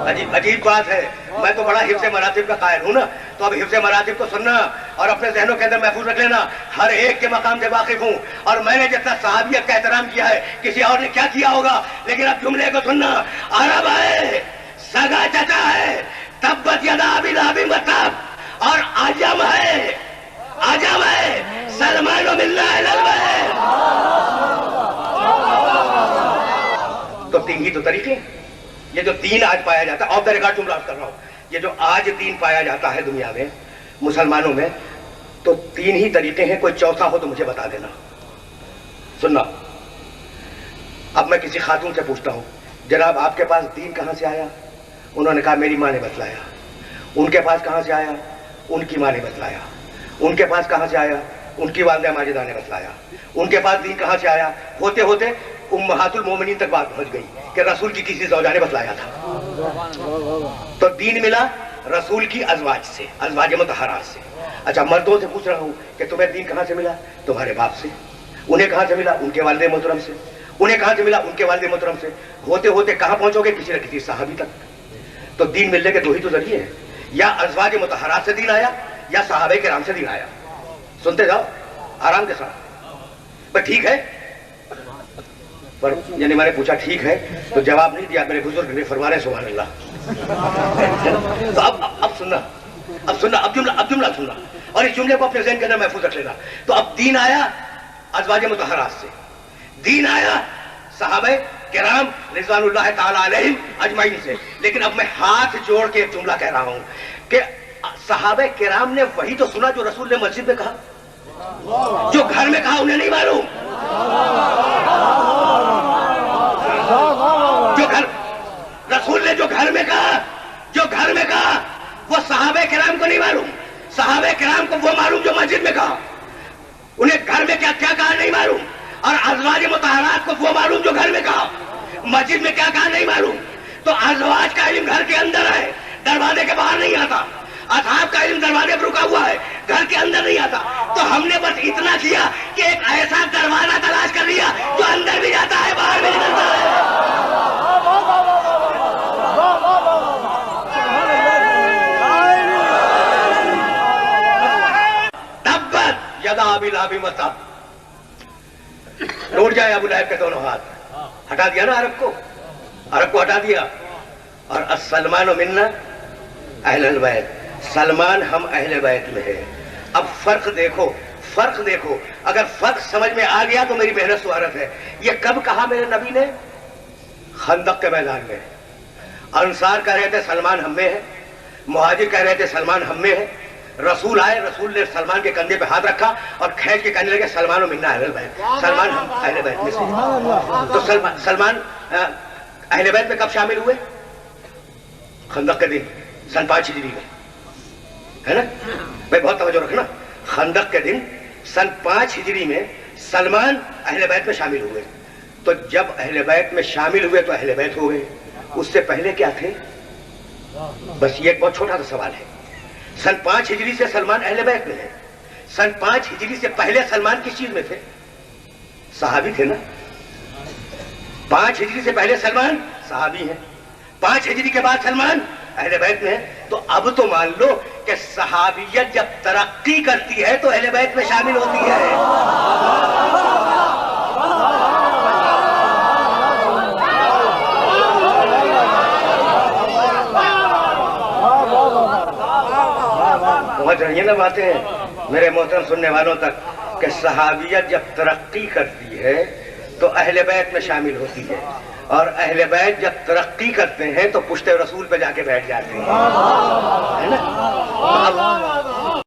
अजीब बात है, मैं तो बड़ा हिफ्ज़े मरातिब का कायल हूँ ना, तो अब हिफ्ज़े मरातिब को सुनना और अपने ज़हनों के अंदर महफूज रख लेना। हर एक के मकाम से वाकिफ हूँ और मैंने जितना सहाबियत का एहतराम किया है किसी और ने क्या किया होगा। लेकिन अब जुमले को सुनना। अरब है, सगा चचा है, तब्बत यदा अबी लहब व तब, और आजम है सलमान मिलना है। तो तीन ही तो तरीके, ये जो दीन आज पाया जाता है, ऑफ द रिकॉर्ड जुमला कर रहा हूं, ये जो आज दीन पाया जाता है दुनिया में मुसलमानों में, तो तीन ही तरीके हैं। कोई चौथा हो तो मुझे बता देना। सुनना, अब मैं किसी खातून से पूछता हूं, जनाब आपके पास दीन कहां से आया? उन्होंने कहा मेरी माँ ने बतलाया। उनके पास कहां से आया? उनकी माँ ने बतलाया। उनके पास कहां से आया? उनकी वालिदा माजिदा ने बतलाया। उनके पास दीन कहां से आया? होते होते उम्महातुल मोमिनीन तक बात पहुंच गई कि रसूल की किसी ज़ौजा ने बतलाया था। तो दीन मिला रसूल की अज़वाज से, अज़वाज मुतहहरात से। अच्छा, मर्दों से पूछ रहा हूं कि तुम्हें दीन कहां से मिला? तुम्हारे बाप से। उन्हें कहां से मिला? उनके वालिद मोहतरम से। उन्हें कहां से मिला? उनके वालिद मोहतरम से। होते होते कहां पहुंचोगे? किसी न किसी सहाबी तक। तो दीन मिलने के दो ही तो जरिए हैं, या अज़वाज मुतहहरात से दीन आया या सहाबे किराम से दीन आया। सुनते जाओ आराम के साथ। पर ठीक है, पर यानी मैंने पूछा ठीक है तो जवाब नहीं दिया। मेरे बुजुर्ग ने फरमा रहे सुभान अल्लाह। तो अब सुनना, अब जुमला सुनना और इस जुमले को अपने ज़हन के अंदर महफूज रख लेना। तो अब दीन आया अज़वाज मुतहहरात से, दीन आया सहाबे किराम रिज़वानुल्लाह ताला अलैहिम अजमाइन से। लेकिन अब मैं हाथ जोड़ के एक जुमला कह रहा हूं कि सहाबे किराम ने वही तो सुना जो रसूल ने मस्जिद में कहा, जो घर में कहा उन्हें नहीं मालूम। रसूल ने जो घर में कहा वो सहाबे किराम को नहीं मालूम। सहाबे किराम को वो मालूम जो मस्जिद में कहा। उन्हें घर में क्या क्या कहा नहीं मालूम, और अज़वाज मुतहहरात को वो मालूम जो घर में कहा। मस्जिद में क्या कहा नहीं मालूम। तो अज़वाज का इल्म घर के अंदर है, दरवाजे के बाहर नहीं आता। असहाब का इल्म दरवाजे पर रुका हुआ है, घर के अंदर नहीं आता। तो हमने बस इतना किया कि एक ऐसा दरवाजा तलाश कर लिया जो अंदर भी जाता है बाहर भी निकलता है। तब्बत यदा अबी लहब व तब, टूट जाए अबू लहब के दोनों हाथ। हटा दिया ना अरब को हटा दिया। और अस्सलमान मिन्ना अहलुल बैत, सलमान हम अहले बैत में है। अब फर्क देखो। अगर फर्क समझ में आ गया तो मेरी मेहनत सुहारत है। ये कब कहा मेरे नबी ने? खंदक के मैदान में। अंसार कह रहे थे सलमान हम में है, मुहाजिर कह रहे थे सलमान हम में है। रसूल आए, रसूल ने सलमान के कंधे पे हाथ रखा और खींच के कहने लगे सलमान मिन्ना अहले बैत, सलमान हम अहले बैत में से। तो सलमान अहले बैत में कब शामिल हुए? खंदक के दिन सन 5 हिजरी में, है ना भाई? बहुत तवज्जो रखना। खंदक के दिन सन 5 हिजरी में सलमान अहले बैत में शामिल हुए। तो जब अहले बैत में शामिल हुए तो अहले बैत हो गए। उससे पहले क्या थे? बस ये एक बहुत छोटा सा सवाल है। सन 5 हिजरी से सलमान अहले बैत में है। सन 5 हिजरी से पहले सलमान किस चीज में थे? सहाबी थे ना। 5 हिजरी से पहले सलमान सहाबी है, 5 हिजरी के बाद सलमान अहले बैत में है। तो अब तो मान लो कि सहाबियत जब तरक्की करती है तो अहले बैत में शामिल होती है। पहुंच रही है ना बातें मेरे मोहतरम सुनने वालों तक कि सहाबियत जब तरक्की करती है तो अहले बैत में शामिल होती है, और अहले बैत जब तरक्की करते हैं तो पुश्ते रसूल पे जाके बैठ जाते हैं, है ना?